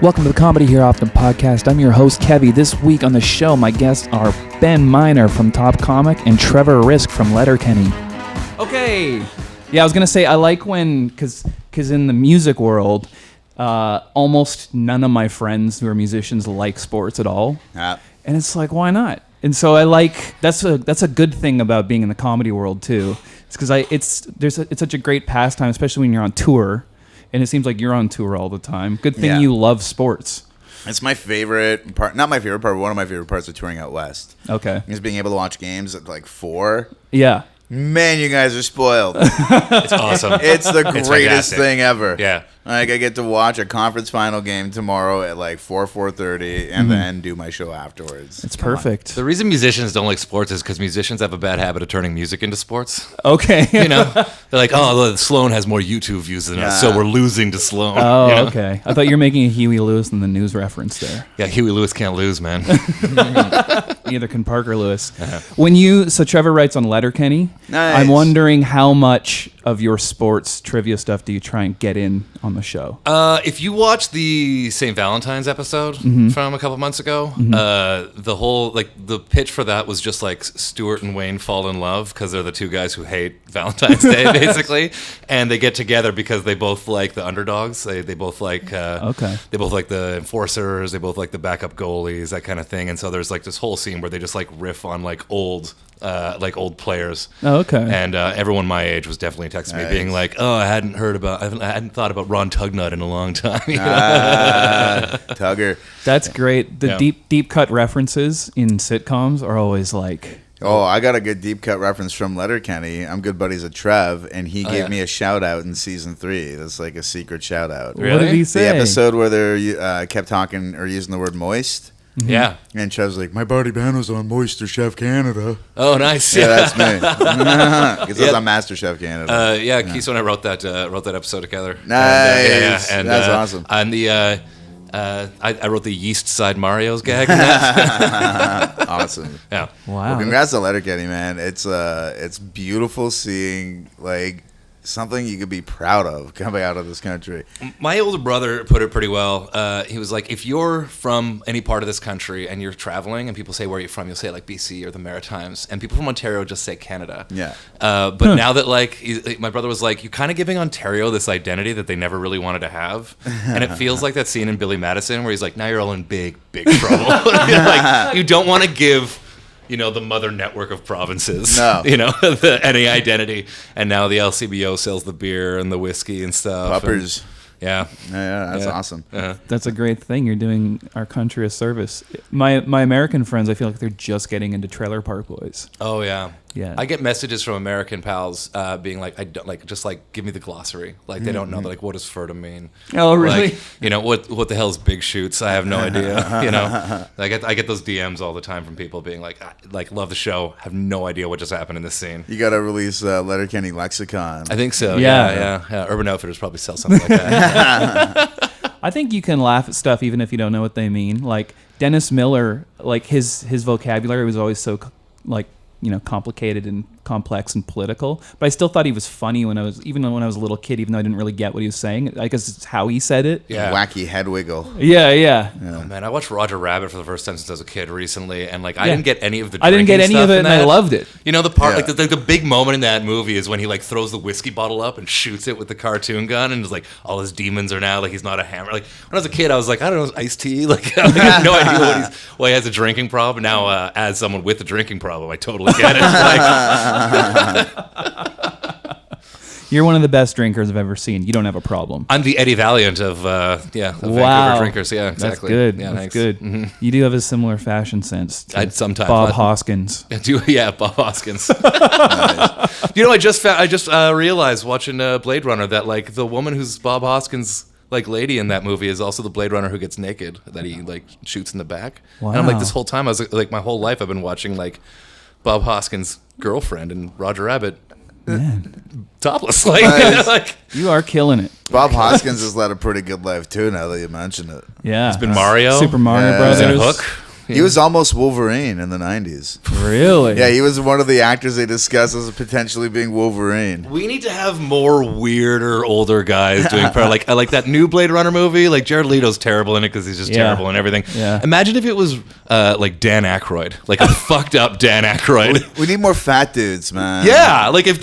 Welcome to the Comedy Here Often podcast. I'm your host, Kevy. This week on the show, my guests are Ben Miner from Top Comic and Trevor Risk from Letterkenny. Okay. Yeah, I was going to say, I like when, because in the music world, almost none of my friends who are musicians like sports at all. And it's like, why not? And so I like, that's a good thing about being in the comedy world too. It's because it's such a great pastime, especially when you're on tour. And it seems like you're on tour all the time. Good thing you love sports. It's my favorite part. Not my favorite part, but one of my favorite parts of touring out west. Okay. Is being able to watch games at like 4. Yeah. Man, you guys are spoiled. It's awesome. It's the greatest thing ever. Yeah. Like, I get to watch a conference final game tomorrow at like 4:30 and then do my show afterwards. It's perfect. The reason musicians don't like sports is because musicians have a bad habit of turning music into sports. Okay. You know? They're like, oh, Sloan has more YouTube views than us, so we're losing to Sloan. Oh, you know? okay. I thought you were making a Huey Lewis in the news reference there. Yeah, Huey Lewis can't lose, man. Neither can Parker Lewis. Uh-huh. So Trevor writes on Letterkenny. Nice. I'm wondering how much of your sports trivia stuff do you try and get in on the show? If you watch the St. Valentine's episode from a couple months ago, the whole, like, the pitch for that was just like Stuart and Wayne fall in love because they're the two guys who hate Valentine's Day, basically, and they get together because they both like the underdogs. They both like they both like the enforcers. They both like the backup goalies, that kind of thing. And so there's like this whole scene where they just like riff on like old players. Oh, okay. And everyone my age was definitely texting me being like, "Oh, I hadn't thought about Ron Tugnut in a long time." You know? Tugger. That's great. The deep cut references in sitcoms are always like... Oh, I got a good deep cut reference from Letterkenny. I'm good buddies with Trev, and he gave me a shout out in season 3. That's like a secret shout out. Really? What did he say? The episode where they kept talking or using the word moist. Yeah. And Trev's like, my buddy Ben was on Moisture Chef Canada. Oh, nice. Yeah, that's me. Because I was on Master Chef Canada. Keith and I wrote that episode together. Nice. And that's awesome. And I wrote the Yeast Side Mario's gag in that. Awesome. Yeah. Wow. Well, congrats to Letterkenny, man. It's beautiful seeing like something you could be proud of coming out of this country. My older brother put it pretty well. He was like, if you're from any part of this country and you're traveling and people say, where are you from? You'll say like BC or the Maritimes. And people from Ontario just say Canada. Yeah. But now that my brother was like, you're kind of giving Ontario this identity that they never really wanted to have. And it feels like that scene in Billy Madison where he's like, now you're all in big, big trouble. Like, you don't want to give... the mother network of provinces, any identity. And now the LCBO sells the beer and the whiskey and stuff. Puppers. Yeah, that's awesome. That's a great thing. You're doing our country a service. My American friends, I feel like they're just getting into Trailer Park Boys. Oh, yeah. Yeah. I get messages from American pals being like, I don't like, just like, give me the glossary. Like, they don't know, like, what does FERDA mean? Oh, really? Like, what the hell is big shoots? I have no idea. Like, I get those DMs all the time from people being like, love the show, have no idea what just happened in this scene. You got to release Letterkenny Lexicon. I think so. Yeah. Urban Outfitters probably sell something like that. I think you can laugh at stuff even if you don't know what they mean. Like Dennis Miller, like his vocabulary was always so complicated and complex and political. But I still thought he was funny when I was a little kid, even though I didn't really get what he was saying. I guess it's how he said it. Yeah. Wacky head wiggle. Yeah. Oh, man, I watched Roger Rabbit for the first time since I was a kid recently, and I didn't get any of the. I didn't get any of it, and I loved it. The part, like the big moment in that movie is when he like throws the whiskey bottle up and shoots it with the cartoon gun, and it's like all his demons are now like he's not a hammer. Like when I was a kid, I was like, I don't know, iced tea. Like I have no idea why he has a drinking problem. Now, as someone with a drinking problem, I totally get it. You're one of the best drinkers I've ever seen. You don't have a problem. I'm the Eddie Valiant of Vancouver drinkers. Yeah, exactly. That's good. Yeah, that's good. Mm-hmm. You do have a similar fashion sense to sometimes Bob Hoskins. Bob Hoskins. I just realized watching Blade Runner that like the woman who's Bob Hoskins' like lady in that movie is also the Blade Runner who gets naked that he like shoots in the back. Wow. And I'm like, this whole time I was like my whole life I've been watching like Bob Hoskins' girlfriend and Roger Rabbit topless. Like you are killing it. Bob Hoskins has led a pretty good life too. Now that you mention it, Yeah, it's been Mario, Super Mario Brothers, Hook. He was almost Wolverine in the 90s. Really? Yeah, he was one of the actors they discussed as potentially being Wolverine. We need to have more weirder older guys doing I like that new Blade Runner movie. Like Jared Leto's terrible in it because he's just terrible and everything. Yeah. Imagine if it was like Dan Aykroyd, like a fucked up Dan Aykroyd. We need more fat dudes, man. Yeah, like if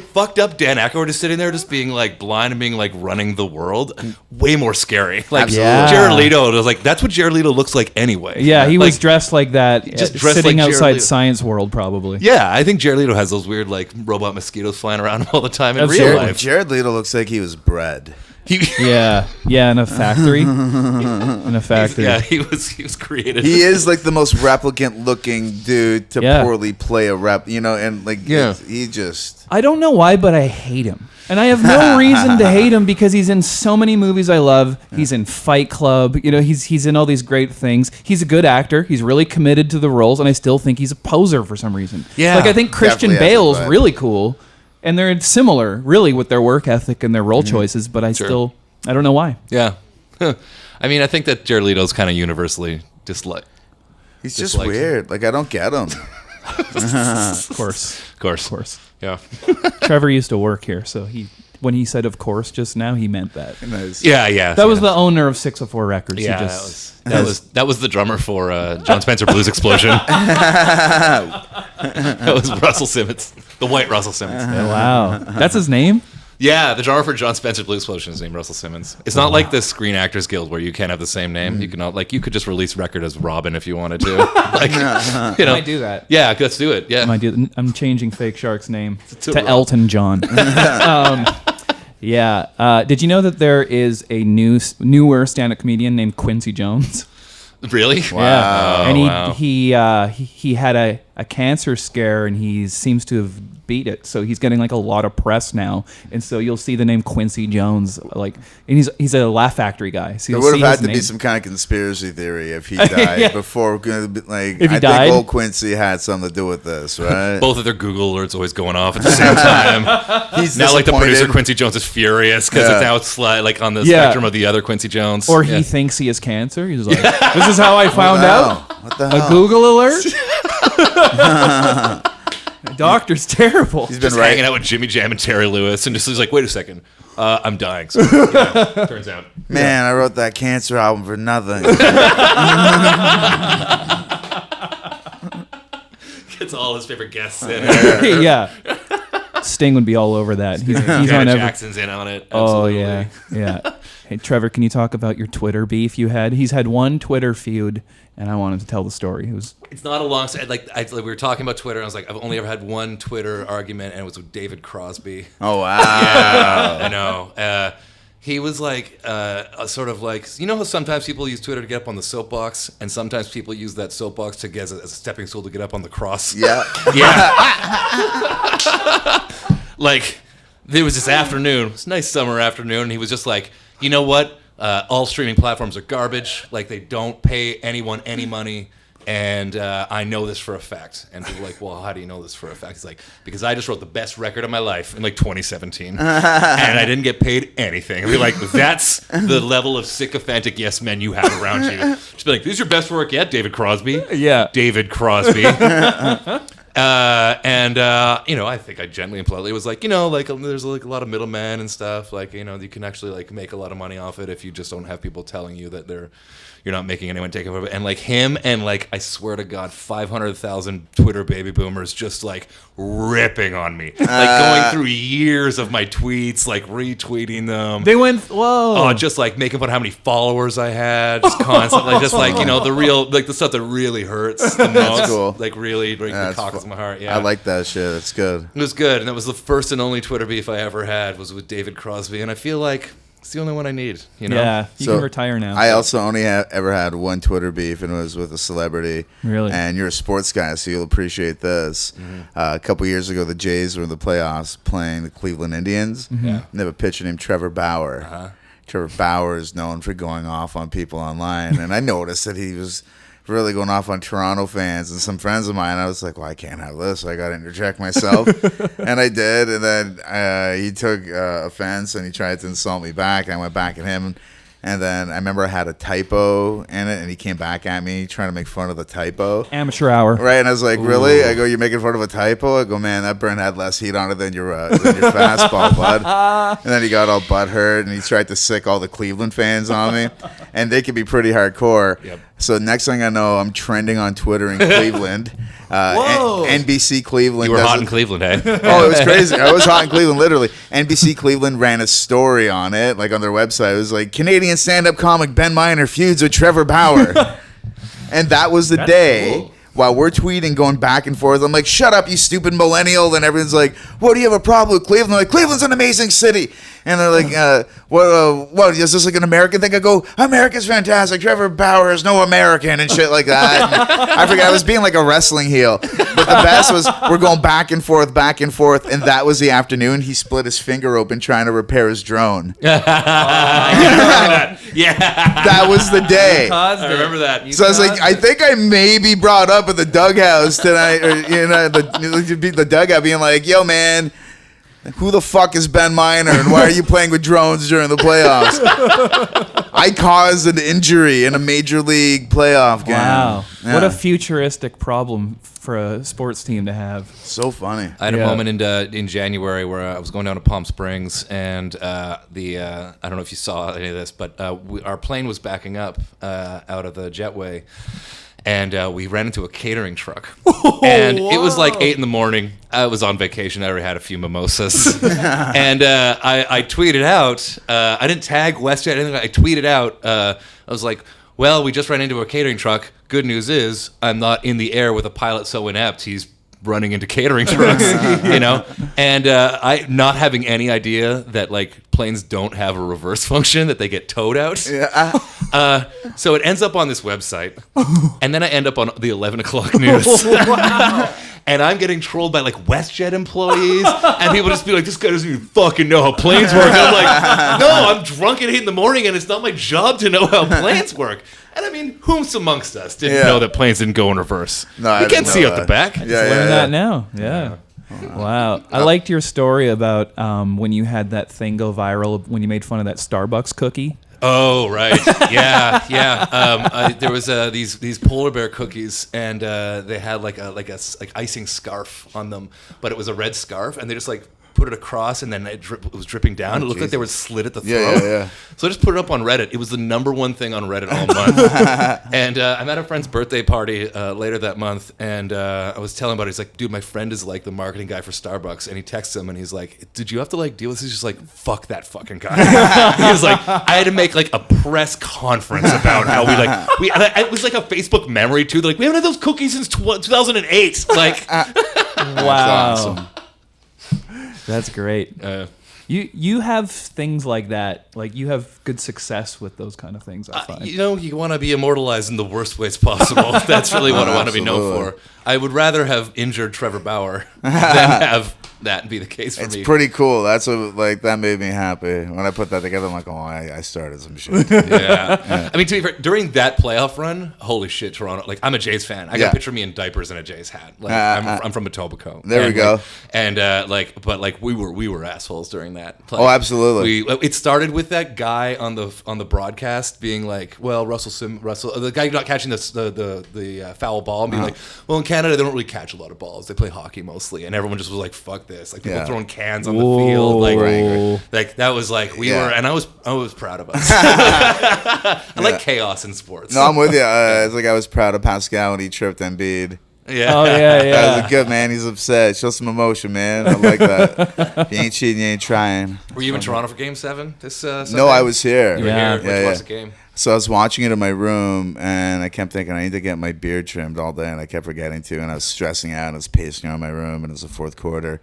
fucked up Dan Aykroyd is sitting there just being like blind and being like running the world, way more scary. Like Jared Leto was like, that's what Jared Leto looks like anyway. Yeah, he was dressed like that, just dressed sitting like outside Science World probably. Yeah, I think Jared Leto has those weird like robot mosquitoes flying around him all the time in real life. Jared Leto looks like he was bred. Yeah, in a factory. He was created. He is like the most replicant-looking dude to poorly play a rep, and like he just. I don't know why, but I hate him, and I have no reason to hate him because he's in so many movies I love. He's in Fight Club. He's in all these great things. He's a good actor. He's really committed to the roles, and I still think he's a poser for some reason. Yeah, like I think Christian Bale's really cool. And they're similar, really, with their work ethic and their role choices, but I don't know why. Yeah. I mean, I think that Jared Leto's kind of universally disliked. He's just weird. Like, I don't get him. Of course. Yeah. Trevor used to work here, so when he said "of course" just now, he meant that. Nice. Yeah. That was the owner of 604 Records. Yeah, that was the drummer for John Spencer Blues Explosion. That was Russell Simmons, the white Russell Simmons. Oh, wow, that's his name. Yeah, the drummer for John Spencer Blues Explosion is named Russell Simmons. It's not like the Screen Actors Guild where you can't have the same name. You cannot you could just release record as Robin if you wanted to. I might do that. Yeah, let's do it. Yeah, I'm changing Fake Shark's name to Elton John. Did you know that there is a newer stand-up comedian named Quincy Jones? Really? Wow. Yeah. And he had a cancer scare, and he seems to have beat it. So he's getting like a lot of press now, and so you'll see the name Quincy Jones, and he's a Laugh Factory guy. So there would have had to be some kind of conspiracy theory if he died before. Like, if he I died? think old Quincy had something to do with this, right? Both of their Google alerts always going off at the same time. He's now like the producer Quincy Jones is furious because it's like on the spectrum of the other Quincy Jones, or he thinks he has cancer. He's like, "This is how I found out." What the hell? A Google alert. The doctor's terrible. He's been hanging out with Jimmy Jam and Terry Lewis, and he's like, "Wait a second, I'm dying." So, turns out, man, I wrote that cancer album for nothing. Gets all his favorite guests in. Yeah, Sting would be all over that. He's on every. Jackson's in on it. Absolutely. Oh yeah. Hey Trevor, can you talk about your Twitter beef you had? He's had one Twitter feud, and I wanted to tell the story. It's not a long story. We were talking about Twitter, and I was like, I've only ever had one Twitter argument, and it was with David Crosby. Oh wow! Yeah, I know. He was like, sort of like, you know how sometimes people use Twitter to get up on the soapbox, and sometimes people use that soapbox to get as a stepping stool to get up on the cross. Yeah. Like, there was this afternoon, it's a nice summer afternoon, and he was just like, you know what? All streaming platforms are garbage. Like, they don't pay anyone any money. And I know this for a fact. And people are like, well, how do you know this for a fact? He's like, because I just wrote the best record of my life in like 2017. And I didn't get paid anything. And we're like, that's the level of sycophantic yes men you have around you. Just be like, this is your best work yet, David Crosby? Yeah. David Crosby. I think I gently and politely was like, there's like a lot of middlemen and stuff. Like, you can actually like make a lot of money off it if you just don't have people telling you that you're not making anyone take over. And like him and like, I swear to God, 500,000 Twitter baby boomers just like ripping on me. Like going through years of my tweets, like retweeting them. They went, whoa. Oh, just like making fun of how many followers I had, just constantly. Just like, the real, like the stuff that really hurts the most. That's cool. Like really breaks the cockles of my heart. Yeah. I like that shit. That's good. It was good. And that was the first and only Twitter beef I ever had was with David Crosby. And I feel like it's the only one I need, Yeah, you can retire now. I also only ever had one Twitter beef, and it was with a celebrity. Really? And you're a sports guy, so you'll appreciate this. Mm-hmm. A couple years ago, the Jays were in the playoffs playing the Cleveland Indians. Mm-hmm. Yeah. They have a pitcher named Trevor Bauer. Uh-huh. Trevor Bauer is known for going off on people online, and I noticed that he was really going off on Toronto fans and some friends of mine. I was like, well, I can't have this, so I got to interject myself. And I did, and then he took offense, and he tried to insult me back, and I went back at him. And then I remember I had a typo in it, and he came back at me trying to make fun of the typo. Amateur hour. Right, and I was like, really? I go, you're making fun of a typo? I go, man, that burn had less heat on it than your fastball, bud. And then he got all butthurt, and he tried to sick all the Cleveland fans on me. And they can be pretty hardcore. Yep. So next thing I know, I'm trending on Twitter in Cleveland. Whoa. NBC Cleveland. You were hot in Cleveland, eh? Oh, it was crazy. I was hot in Cleveland, literally. NBC Cleveland ran a story on it, like on their website. It was like, Canadian stand-up comic Ben Miner feuds with Trevor Bauer. And that was the day. Cool. While we're tweeting, going back and forth, I'm like, shut up, you stupid millennial. And everyone's like, what, do you have a problem with Cleveland? I'm like, Cleveland's an amazing city. And they're like, what, is this like an American thing? I go, America's fantastic. Trevor Bauer is no American and shit like that. And I forgot, I was being like a wrestling heel. But the best was we're going back and forth. And that was the afternoon. He split his finger open trying to repair his drone. Yeah. That was the day. I remember that. So I was like, I think I maybe brought up at the Dughouse tonight, or the dugout being like, yo, man, who the fuck is Ben Miner and why are you playing with drones during the playoffs? I caused an injury in a major league playoff game. Wow. Yeah. What a futuristic problem for a sports team to have. So funny. I had a moment in January where I was going down to Palm Springs, and I don't know if you saw any of this, but our plane was backing up out of the jetway. And we ran into a catering truck. And it was like 8 in the morning. I was on vacation. I already had a few mimosas. And I tweeted out, I didn't tag WestJet, anything. I tweeted out, I was like, well, we just ran into a catering truck. Good news is I'm not in the air with a pilot so inept. He's running into catering trucks, you know? And I not having any idea that, like, planes don't have a reverse function, that they get towed out. Yeah. So it ends up on this website, and then I end up on the 11 o'clock news. Wow. And I'm getting trolled by, like, WestJet employees, and people just be like, this guy doesn't even fucking know how planes work. And I'm like, no, I'm drunk at 8 in the morning, and it's not my job to know how planes work. And I mean, whomst amongst us didn't know that planes didn't go in reverse? No, you can't see out the back. Learn that now. Yeah. Wow. I liked your story about when you had that thing go viral when you made fun of that Starbucks cookie. Oh, right. Yeah. There was these polar bear cookies, and they had like icing scarf on them, but it was a red scarf, and they just like put it across, and then it was dripping down. It looked like they were slit at the throat. Yeah. So I just put it up on Reddit. It was the #1 thing on Reddit all month. And I'm at a friend's birthday party later that month, and I was telling him about it. He's like, dude, my friend is like the marketing guy for Starbucks, and he texts him, and he's like, did you have to like deal with this? He's just like, fuck that fucking guy. He was like, I had to make like a press conference about how it was like a Facebook memory too. They're like, we haven't had those cookies since 2008. Like, Wow. That's awesome. That's great. You have things like that. Like, you have good success with those kind of things, I find. You know, you want to be immortalized in the worst ways possible. That's really what I want to be known for. I would rather have injured Trevor Bauer than have that be the case for me. It's pretty cool. That's what, like, that made me happy. When I put that together, I'm like, oh, I started some shit. Yeah. I mean, to be fair, during that playoff run, holy shit, Toronto. Like, I'm a Jays fan. I got a picture of me in diapers and a Jays hat. Like, I'm from Etobicoke. There we go. But we were assholes during that. Like, oh, absolutely. It started with that guy on the broadcast being like, well, the guy not catching the foul ball, and being like, well, in Canada they don't really catch a lot of balls. They play hockey mostly, and everyone just was like, fuck this. Like, people throwing cans on the field. Like that was like we were, and I was proud of us. I like chaos in sports. No, I'm with you. It's like I was proud of Pascal when he tripped Embiid. Yeah. Oh, yeah. That was good, man. He's upset. Show some emotion, man. I like that. If you ain't cheating, you ain't trying. Were you in Toronto for Game 7 this Sunday? No, I was here. You were here. Where'd you watch the game? So I was watching it in my room, and I kept thinking I need to get my beard trimmed all day, and I kept forgetting to, and I was stressing out, and I was pacing around my room, and it was the fourth quarter.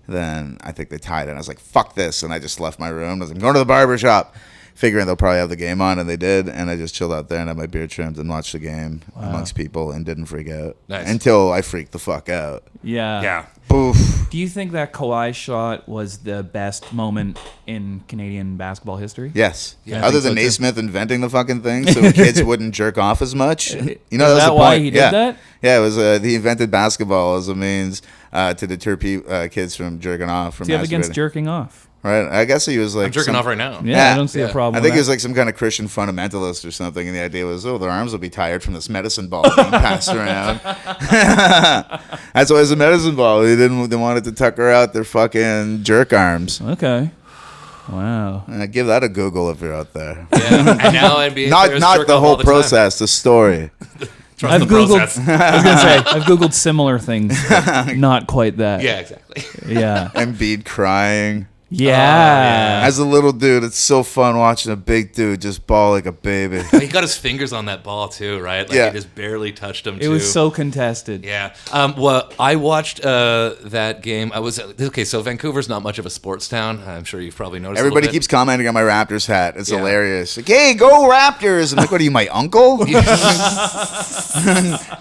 Then I think they tied it, and I was like, fuck this, and I just left my room. I was like, I'm going to the barber shop, figuring they'll probably have the game on, and they did, and I just chilled out there and had my beard trimmed and watched the game amongst people and didn't freak out. Nice. Until I freaked the fuck out. Yeah. Boof. Do you think that Kawhi shot was the best moment in Canadian basketball history? Yes. Yeah, Other I think than so, Naismith inventing the fucking thing so kids wouldn't jerk off as much. You know, Is was that the why point. he did that? Yeah, it was he invented basketball as a means to deter kids from jerking off. From What's he have against masturbating. jerking off? right? I guess he was like I'm jerking off right now. Yeah, I don't see a problem. I think with he was like some kind of Christian fundamentalist or something, and the idea was, their arms will be tired from this medicine ball being passed around. That's why it's a medicine ball. They wanted to tuck her out their fucking jerk arms. that. Okay. Wow. Give that a Google if you're out there. Yeah. And now NBA players Not jerk the off whole all the process, the story. Trust I've the Googled. process. I was gonna say I've Googled similar things, but not quite that. Yeah, exactly. Yeah. Embiid crying. Yeah. As a little dude, it's so fun watching a big dude just ball like a baby. He got his fingers on that ball too, right? Like Yeah. he just barely touched him. It was so contested. Yeah. Well, I watched that game. I was okay. So Vancouver's not much of a sports town. I'm sure you've probably noticed. Everybody keeps commenting on my Raptors hat. It's hilarious. Like, hey, go Raptors! I'm like, what are you, my uncle? It's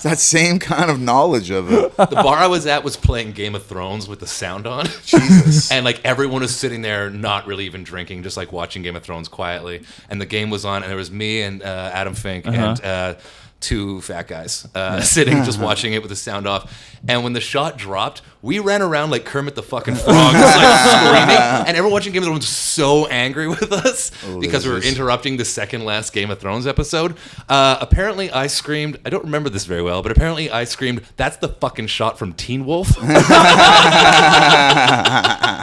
that same kind of knowledge of it. The bar I was at was playing Game of Thrones with the sound on. Jesus. And like everyone was sitting there, not really even drinking, just like watching Game of Thrones quietly. And the game was on, and there was me and Adam Fink and two fat guys sitting just watching it with the sound off. And when the shot dropped, we ran around like Kermit the fucking Frog, just like screaming. And everyone watching Game of Thrones was so angry with us because we were interrupting the second last Game of Thrones episode. Apparently I screamed, I don't remember this very well, but apparently I screamed, "That's the fucking shot from Teen Wolf."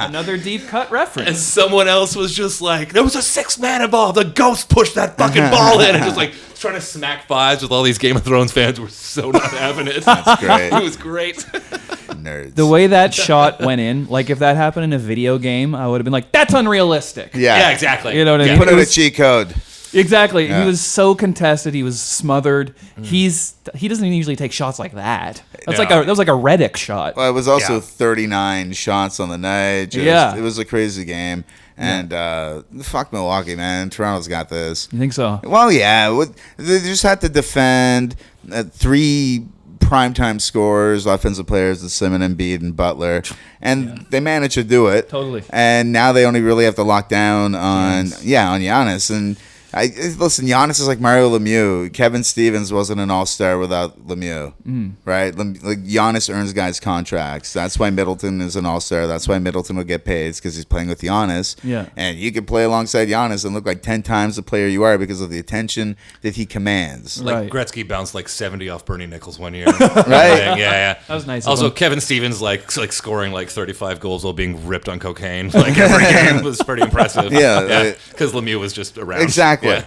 Another deep cut reference. And someone else was just like, "There was a 6-man involved. The ghost pushed that fucking ball in," and just like trying to smack fives with all these Game of Thrones fans who were so not having it. That's great. It was great. Nerds. The way that shot went in, like if that happened in a video game, I would have been like, "That's unrealistic." Yeah, exactly. You know what I mean? Put It in a was- cheat code. Exactly. Yeah. He was so contested. He was smothered. He doesn't usually take shots like that. That was like a Reddick shot. Well, it was also Yeah. 39 shots on the night. It was a crazy game. And fuck Milwaukee, man. Toronto's got this. You think so? Well, yeah. They just had to defend 3 primetime scorers, offensive players, the Simmons, Embiid, and Butler. And they managed to do it. Totally. And now they only really have to lock down on Giannis. And listen, Giannis is like Mario Lemieux. Kevin Stevens wasn't an all-star without Lemieux, right? Like Giannis earns guys contracts. That's why Middleton is an all-star. That's why Middleton will get paid, because he's playing with Giannis. Yeah. And you can play alongside Giannis and look like 10 times the player you are because of the attention that he commands. Like Right. Gretzky bounced like 70 off Bernie Nichols one year. Right? Yeah. That was nice of Also, him. Kevin Stevens like scoring like 35 goals while being ripped on cocaine like every game was pretty impressive. Yeah. Because Lemieux was just around. Exactly. Yeah.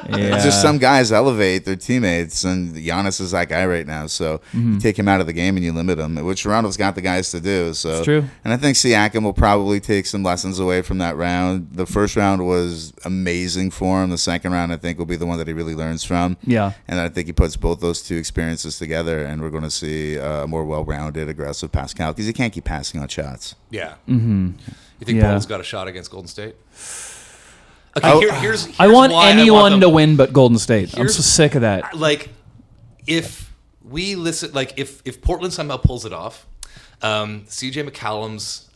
Yeah. It's just some guys elevate their teammates, and Giannis is that guy right now. So you take him out of the game and you limit him, which Toronto's got the guys to do. So It's true. And I think Siakam will probably take some lessons away from that round. The first round was amazing for him. The second round, I think, will be the one that he really learns from. Yeah. And I think he puts both those two experiences together, and we're going to see a more well-rounded, aggressive Pascal, because he can't keep passing on shots. Yeah. You think Yeah. Portland's got a shot against Golden State? Okay, here's I want why anyone them- to win but Golden State. I'm Here's- so sick of that. Like, if we listen, like, if Portland somehow pulls it off, CJ McCallum's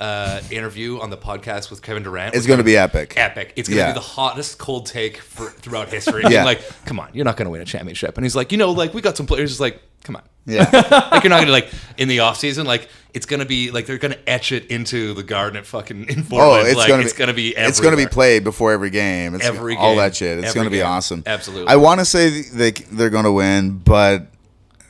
interview on the podcast with Kevin Durant It's going to be epic. Epic. It's going to Yeah. be the hottest cold take throughout history. Yeah. Being like, come on, you're not going to win a championship. And he's like, we got some players. Just like, come on. Yeah. Like, you're not going to, like, in the offseason, like, it's going to be, like, they're going to etch it into the garden at fucking in Portland. It's like, going to be. it's going to be It's going to be everywhere. played before every game. It's Every all game. that shit. It's Every going to be game. awesome. Absolutely. I want to say they're going to win, but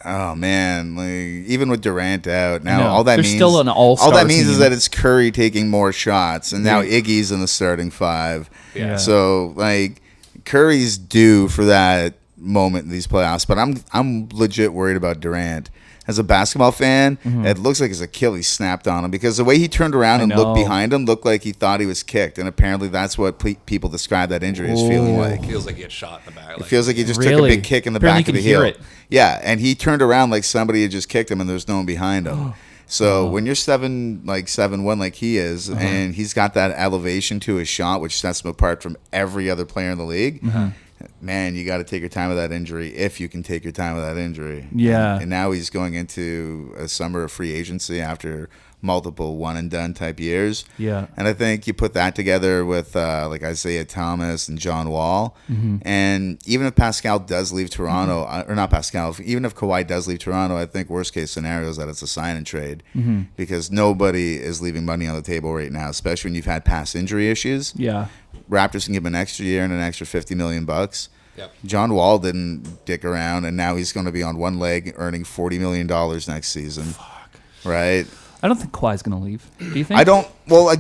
oh man, like, even with Durant out now, No, all that they're means still an all-star All that means team. is that it's Curry taking more shots, and now Iggy's in the starting 5. Yeah. So like Curry's due for that moment in these playoffs, but I'm legit worried about Durant. As a basketball fan, it looks like his Achilles snapped on him, because the way he turned around and looked know. behind him looked like he thought he was kicked, and apparently that's what people describe that injury as feeling like. It feels like he had shot in the back. It Like, feels like he just took a Really? big kick in the Apparently back of you the can hear heel. it. Yeah, and he turned around like somebody had just kicked him, and there's no one behind him. So when you're 7-1 like he is, and he's got that elevation to his shot, which sets him apart from every other player in the league. Man, you got to take your time with that injury if you can take your time with that injury. Yeah. And now he's going into a summer of free agency after multiple one and done type years. Yeah. And I think you put that together with like Isaiah Thomas and John Wall. And even if Pascal does leave Toronto, or not Pascal, even if Kawhi does leave Toronto, I think worst case scenario is that it's a sign and trade because nobody is leaving money on the table right now, especially when you've had past injury issues. Yeah. Raptors can give him an extra year and an extra $50 million. Yep. John Wall didn't dick around, and now he's going to be on one leg earning $40 million next season. Fuck. Right? I don't think Kawhi's going to leave. Do you think? I don't. Well,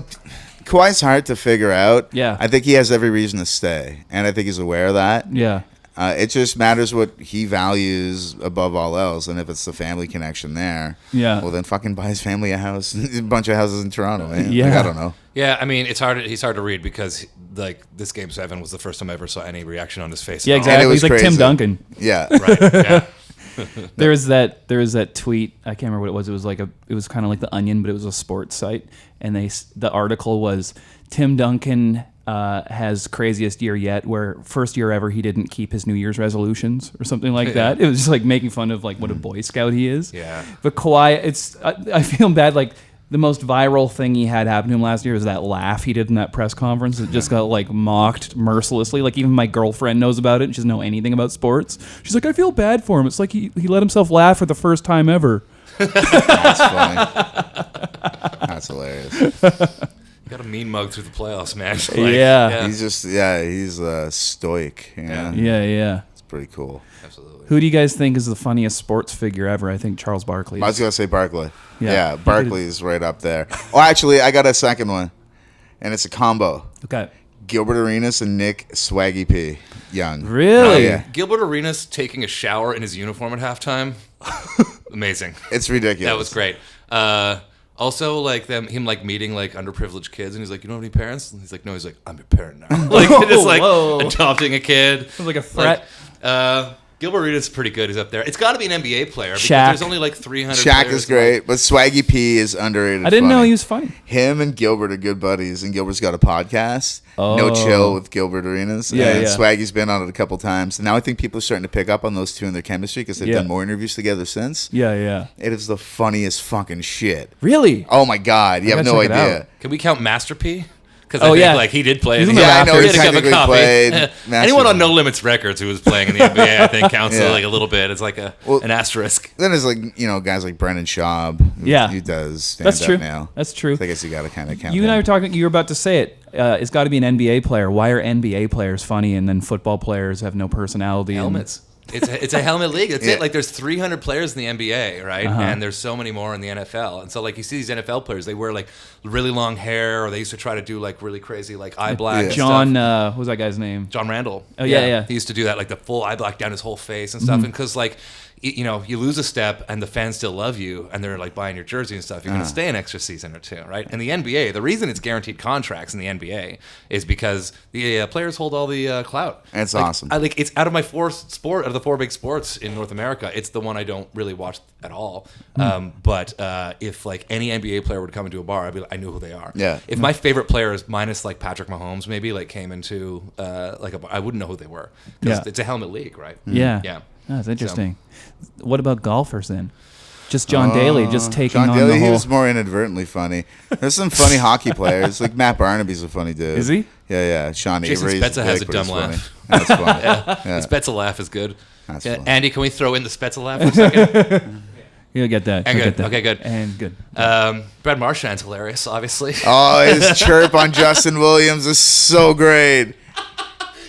Kawhi's hard to figure out. Yeah. I think he has every reason to stay, and I think he's aware of that. Yeah. It just matters what he values above all else, and if it's the family connection there, well, then fucking buy his family a house, a bunch of houses in Toronto. Man. Yeah. Like, I don't know. Yeah, I mean, it's hard. He's hard to read because like this Game 7 was the first time I ever saw any reaction on his face. Yeah, at all. exactly. was He's like Tim crazy. Duncan. Yeah. Right. Yeah. There was that tweet. I can't remember what it was. It was kind of like the Onion, but it was a sports site, and the article was Tim Duncan has craziest year yet, where first year ever he didn't keep his New Year's resolutions or something like that. It was just like making fun of like what a Boy Scout he is. Yeah. But Kawhi, I feel bad. Like the most viral thing he had happen to him last year was that laugh he did in that press conference. It just got like mocked mercilessly. Like even my girlfriend knows about it. And she doesn't know anything about sports. She's like, I feel bad for him. It's like he let himself laugh for the first time ever. That's funny. That's hilarious. You got a mean mug through the playoffs, man. Like, Yeah. He's just, he's stoic. Yeah. Yeah. It's pretty cool. Absolutely. Who do you guys think is the funniest sports figure ever? I think Charles Barkley. I was going to say Barkley. Yeah. Yeah, Barkley's right up there. Oh, actually, I got a second one, and it's a combo. Okay. Gilbert Arenas and Nick Swaggy P. Young. Really? Oh, yeah. Gilbert Arenas taking a shower in his uniform at halftime. Amazing. It's ridiculous. That was great. Also, like him like meeting like underprivileged kids, and he's like, "You don't have any parents?" And he's like, "No." He's like, "I'm your parent now." Like just like adopting a kid. Sounds like a threat. Gilbert Arenas is pretty good. He's up there. It's got to be an NBA player because Shaq. there's only like 300. Shaq players is great, but Swaggy P is underrated. I didn't funny. know he was funny. Him and Gilbert are good buddies, and Gilbert's got a podcast, No Chill with Gilbert Arenas. Yeah, and yeah. Swaggy's been on it a couple times. And now I think people are starting to pick up on those two and their chemistry because they've Yeah. done more interviews together since. Yeah. It is the funniest fucking shit. Really? Oh my God, you I have gotta no check it idea. out. Can we count Master P? Because Oh, I think yeah. like he did play. He's in in the the Yeah, I know Raptors. he He had a cup of technically coffee. played. Anyone Master- on No Limits Records who was playing in the NBA, I think, counts Yeah. like a little bit. It's like an asterisk. Then there's like guys like Brendan Schaub. Yeah. Who does stand That's up true. now. That's true. I guess you got to kind of count. You and I him. were talking. You were about to say it. It's got to be an NBA player. Why are NBA players funny and then football players have no personality? Helmets. It's a helmet league. That's Yeah. it. Like there's 300 players in the NBA, right? Uh-huh. And there's so many more in the NFL. And so like you see these NFL players, they wear like really long hair, or they used to try to do like really crazy like eye black. Yeah. and John, stuff. what was that guy's name? John Randall. Oh, yeah. He used to do that, like the full eye black down his whole face and stuff. And because like you lose a step and the fans still love you and they're like buying your jersey and stuff, you're going to stay an extra season or two, right? And the NBA, the reason it's guaranteed contracts in the NBA is because the players hold all the clout. That's Like, awesome. It's out of my out of the four big sports in North America, it's the one I don't really watch at all. But if like any NBA player would come into a bar, I knew who they are. Yeah. If my favorite players, minus like Patrick Mahomes, maybe like came into like a bar, I wouldn't know who they were because Yeah. it's a helmet league, right? Yeah. Yeah. Oh, that's interesting. What about golfers then? Just John Daly, just taking John on Daly, the he whole. was more inadvertently funny. There's some funny hockey players. Like Matt Barnaby's a funny dude. Is he? Yeah. Sean Jason Avery's Spezza has big, a but he's dumb funny. laugh. That's funny. The Spezza laugh is good. That's Yeah, funny. Andy, can we throw in the Spezza laugh for a second? You'll get that. And You'll good. get that. Okay, good. And good. Brad Marchand's hilarious, obviously. Oh, his chirp on Justin Williams is so great.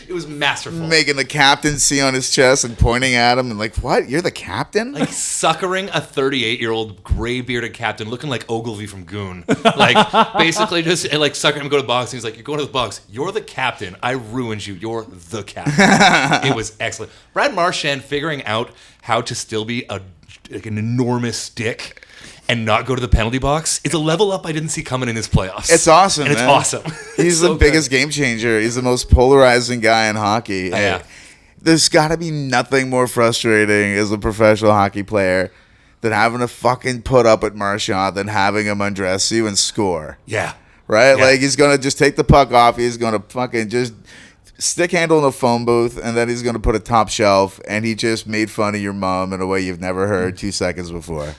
It was masterful. Making the captaincy on his chest and pointing at him and like, what? You're the captain? Like suckering a 38-year-old gray-bearded captain looking like Ogilvy from Goon. Like basically just like suckering him to go to boxing. He's like, you're going to the box. You're the captain. I ruined you. You're the captain. It was excellent. Brad Marchand figuring out how to still be an enormous dick and not go to the penalty box. It's a level up I didn't see coming in his playoffs. It's awesome, and man. it's awesome. He's It's so the biggest game changer. He's the most polarizing guy in hockey. Yeah. There's got to be nothing more frustrating as a professional hockey player than having to fucking put up at Marchand than having him undress you and score. Yeah. Right? Yeah. Like, he's going to just take the puck off. He's going to fucking just stick handle in a phone booth, and then he's going to put a top shelf, and he just made fun of your mom in a way you've never heard 2 seconds before.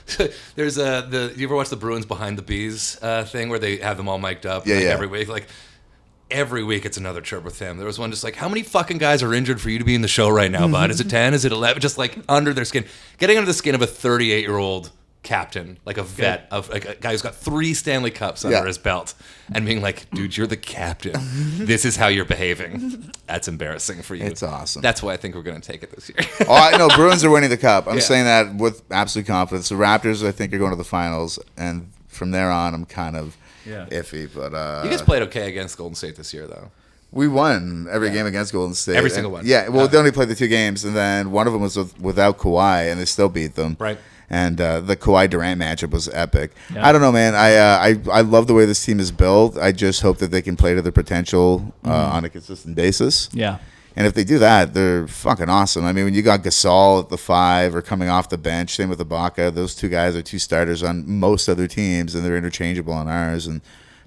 There's you ever watch the Bruins Behind the Bees thing where they have them all mic'd up every week? Like, every week it's another chirp with him. There was one just like, how many fucking guys are injured for you to be in the show right now, bud? Is it 10? Is it 11? Just like under their skin. Getting under the skin of a 38-year-old captain, like a vet, of like a guy who's got 3 Stanley Cups under his belt, and being like, dude, you're the captain. This is how you're behaving. That's embarrassing for you. It's awesome. That's why I think we're going to take it this year. Oh, I know. Bruins are winning the cup. I'm saying that with absolute confidence. The Raptors, I think, are going to the finals, and from there on, I'm kind of iffy. But you guys played okay against Golden State this year, though. We won every game against Golden State. Every single one. Yeah, well, they only played the 2 games, and then one of them was without Kawhi, and they still beat them. Right. And the Kawhi Durant matchup was epic. Yeah. I don't know, man. I love the way this team is built. I just hope that they can play to their potential on a consistent basis. Yeah. And if they do that, they're fucking awesome. I mean, when you got Gasol at the 5 or coming off the bench, same with Ibaka, those 2 guys are 2 starters on most other teams, and they're interchangeable on ours. And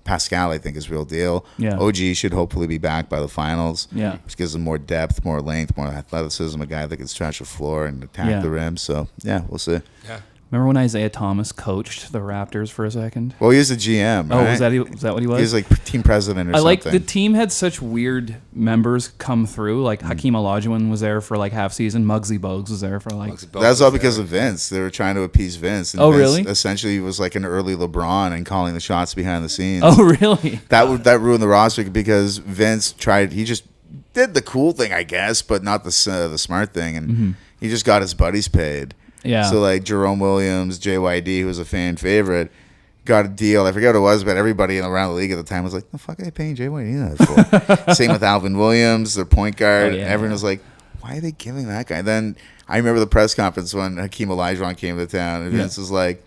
Pascal, I think, is real deal. Yeah. OG should hopefully be back by the finals, which gives them more depth, more length, more athleticism, a guy that can stretch the floor and attack the rim. So, yeah, we'll see. Yeah. Remember when Isaiah Thomas coached the Raptors for a second? Well, he was the GM, right? Oh, was that what he was? He was like team president or something. Like the team had such weird members come through. Like Hakeem Olajuwon was there for like half season. Muggsy Bogues was there for like. That's all because of Vince. They were trying to appease Vince. And Vince really? Essentially, he was like an early LeBron and calling the shots behind the scenes. Oh, really? That ruined the roster because Vince tried. He just did the cool thing, I guess, but not the smart thing, and he just got his buddies paid. Yeah. So like Jerome Williams, JYD, who was a fan favorite, got a deal. I forget what it was, but everybody around the league at the time was like, "The fuck are they paying JYD that for?" Same with Alvin Williams, their point guard. Everyone was like, "Why are they giving that guy?" Then I remember the press conference when Hakeem Olajuwon came to town, and Vince was like,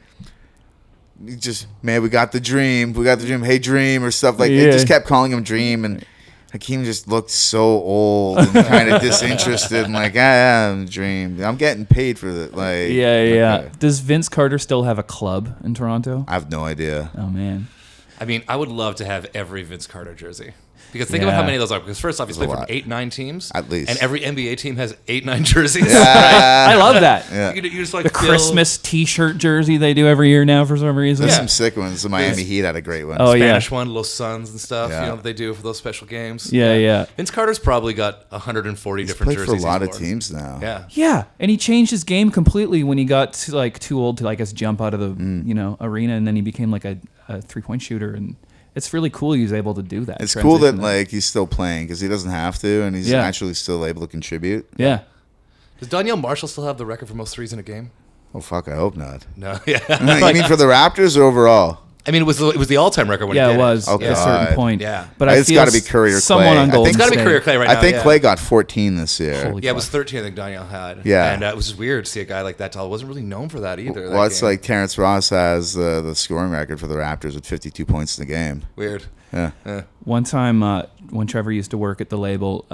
"Man, we got the dream. We got the dream. Hey, dream," or stuff like. They just kept calling him Dream, and Hakeem just looked so old and kind of disinterested and like, I'm Dream. I'm getting paid for that. Like, yeah. Does Vince Carter still have a club in Toronto? I have no idea. Oh man. I mean, I would love to have every Vince Carter jersey. Because think about how many of those are. Because first off, he's played for 8-9 teams. At least. And every NBA team has 8-9 jerseys. Yeah. Right? I love that. Yeah. You just like the Christmas T-shirt jersey they do every year now for some reason. There's some sick ones. The Miami Heat had a great one. Oh, Spanish one, Los Suns and stuff, that they do for those special games. Yeah. Vince Carter's probably got 140 different jerseys. He's played for a lot of teams now. Yeah. And he changed his game completely when he got too old to, I guess, jump out of the arena, and then he became like a 3-point shooter, and it's really cool he was able to do that. It's cool that like he's still playing because he doesn't have to, and he's actually still able to contribute. Yeah. Does Danielle Marshall still have the record for most threes in a game? Oh fuck, I hope not. No, yeah. You mean for the Raptors or overall? I mean, it was the all-time record when he did it was okay. at a certain point. Yeah. But it's got to be Curry or Clay. Someone on Golden It's got to be Curry or Clay right now. I think Clay got 14 this year. Holy it was 13 I think Danielle had. Yeah. And it was just weird to see a guy like that tall. Wasn't really known for that either. Well, it's like Terrence Ross has the scoring record for the Raptors with 52 points in the game. Weird. Yeah. One time when Trevor used to work at the label,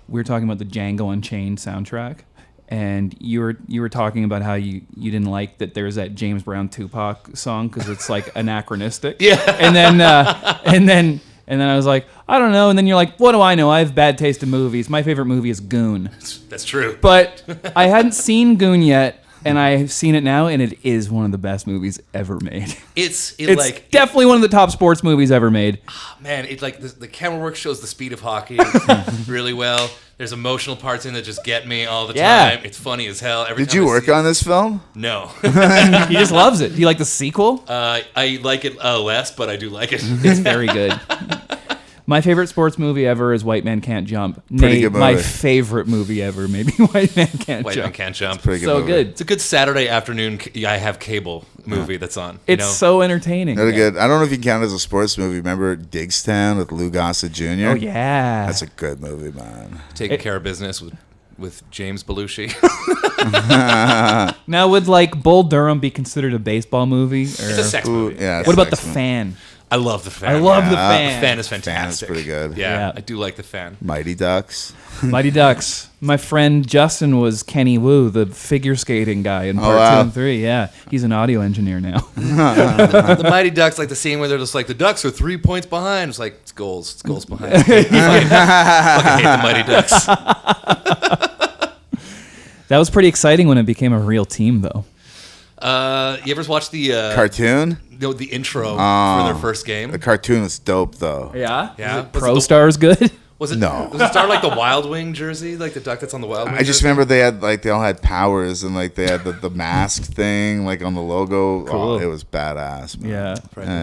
we were talking about the Django Unchained soundtrack. And you were talking about how you didn't like that there's that James Brown Tupac song because it's like anachronistic. Yeah. And then I was like, I don't know. And then you're like, what do I know? I have bad taste in movies. My favorite movie is Goon. That's true. But I hadn't seen Goon yet, and I've seen it now, and it is one of the best movies ever made. It's definitely one of the top sports movies ever made. Man, it's like the camera work shows the speed of hockey really well. There's emotional parts in that just get me all the time. It's funny as hell. Did you work on this film? No. He just loves it. Do you like the sequel? I like it less, but I do like it. It's very good. My favorite sports movie ever is White Man Can't Jump. Pretty good movie. My favorite movie ever, maybe White Man Can't White Jump. Man Can't Jump. Pretty good so movie. good. It's a good Saturday afternoon. I have cable movie that's on. It's so entertaining. Really good. I don't know if you can count it as a sports movie. Remember Digstown with Lou Gossett Jr.? Oh yeah, that's a good movie, man. Taking care of business with James Belushi. Now, would like Bull Durham be considered a baseball movie? Or? It's a sex movie. Yeah. What about The Fan? I love the fan. I love the The fan. fan is Fan is fantastic. pretty good. Yeah, Yeah. I do like the fan. Mighty Ducks. Mighty Ducks. My friend Justin was Kenny Wu, the figure skating guy in part 2 and 3. Yeah, he's an audio engineer now. The Mighty Ducks, like the scene where they're just like, the Ducks are 3 points behind. It's like, it's goals. It's goals behind. I fucking hate the Mighty Ducks. That was pretty exciting when it became a real team, though. You ever watch the Cartoon? the intro for their first game? The cartoon was dope, though. Yeah? Yeah. Was it Pro Stars good? Was it? No. Was it start like the Wild Wing jersey, like the duck that's on the Wild Wing? I just jersey? remember they all had powers, and like they had the mask thing like on the logo. Cool. Oh, it was badass, man. Yeah.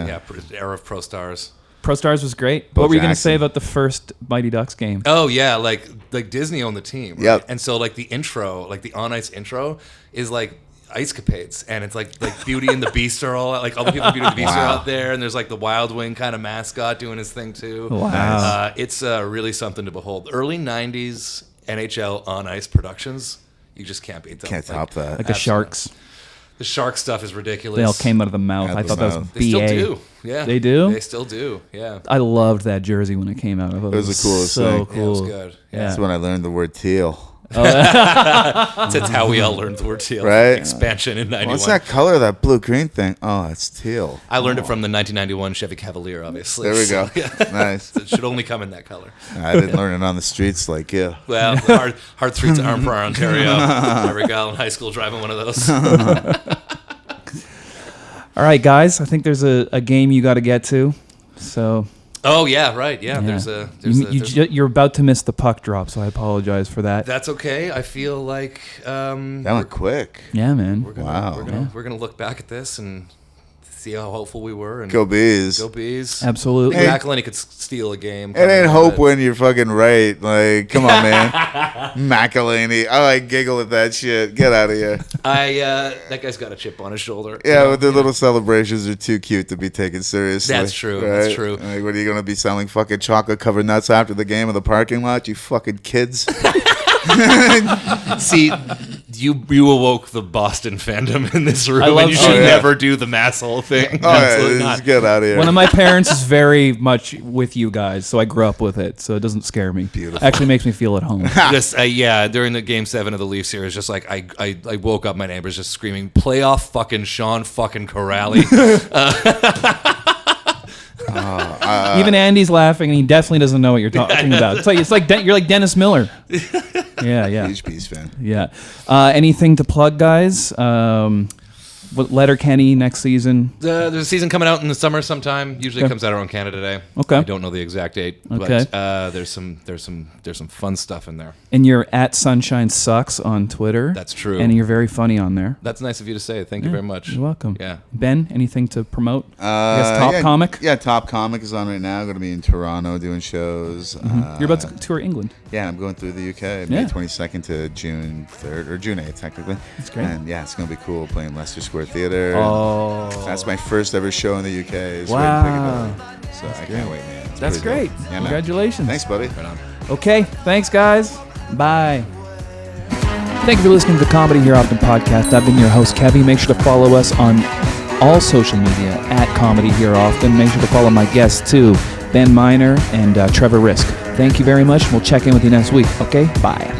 Yeah, era of Pro Stars. Pro Stars was great. Bo What were you going to Jackson. say about the first Mighty Ducks game? Oh yeah, like Disney owned the team. Right? Yep. And so like the intro, like the on ice intro, is like ice capades, and it's like Beauty and the Beast are all like all the people in Beauty and the Beast are out there, and there's like the Wild Wing kind of mascot doing his thing too. Wow. It's really something to behold. Early '90s NHL on ice productions, you just can't beat them. Can't top that. Like the Sharks. The shark stuff is ridiculous. They all came out of the mouth. Out I the thought that was mouth. BA. They still do. Yeah. They do? They still do. Yeah. I loved that jersey when it came out. I thought It was the coolest so thing. Yeah, it was cool. good. Yeah. That's when I learned the word teal. That's how we all learned the word teal. Right? Expansion in '91. What's that color? That blue-green thing? Oh, it's teal. I learned it from the 1991 Chevy Cavalier, obviously. There we go. So, yeah. Nice. It should only come in that color. I didn't learn it on the streets like you. Well, hard streets of Armpar, Ontario. Every gal in high school driving one of those. All right, guys. I think there's a game you got to get to. So Oh yeah, right. Yeah, yeah. You're about to miss the puck drop, so I apologize for that. That's okay. I feel like That went quick. Yeah, man. we're gonna look back at this and see how hopeful we were. And Go Bees. Go Bees. Absolutely. Hey. McElhinney could steal a game. It ain't hope when you're fucking right. Like, come on, man. McElhinney. I like giggle at that shit. Get out of here. That guy's got a chip on his shoulder. Yeah, but their little celebrations are too cute to be taken seriously. That's true. Right? That's true. Like, what are you going to be selling fucking chocolate covered nuts after the game in the parking lot, you fucking kids? See, you awoke the Boston fandom in this room, I love and you should seeing never do the masshole thing. Oh, Absolutely yeah, not. just get out of here. One of my parents is very much with you guys, so I grew up with it, so it doesn't scare me. Beautiful. Actually makes me feel at home. Just yeah, during the Game 7 of the Leafs series, just like I woke up my neighbors just screaming, "Playoff fucking Sean fucking Corrali." Even Andy's laughing, and he definitely doesn't know what you're talking about. It's like you're like Dennis Miller. Yeah. Huge Bees fan. Yeah. Anything to plug, guys? What Letterkenny next season? There's a season coming out in the summer sometime. Usually comes out around Canada Day. Okay. I don't know the exact date, Okay. but there's some fun stuff in there. And you're at Sunshine Sucks on Twitter. That's true. And you're very funny on there. That's nice of you to say. Thank you very much. You're welcome. Yeah. Ben, anything to promote? I guess Top yeah, Comic? Yeah, Top Comic is on right now. Going to be in Toronto doing shows. You're about to tour England. Yeah, I'm going through the UK, Yeah. May 22nd to June 3rd, or June 8th, technically. That's great. And yeah, it's going to be cool playing Leicester Square Theatre. Oh. That's my first ever show in the UK. Is Wow. right in Piccadilly. So I can't wait, man. It's That's pretty great. dope. Yeah, man. Congratulations. Thanks, buddy. Right on. Okay. Thanks, guys. Bye. Thank you for listening to the Comedy Here Often podcast. I've been your host, Kevy. Make sure to follow us on all social media at Comedy Here Often. Make sure to follow my guests, too, Ben Miner and Trevor Risk. Thank you very much. We'll check in with you next week. Okay? Bye.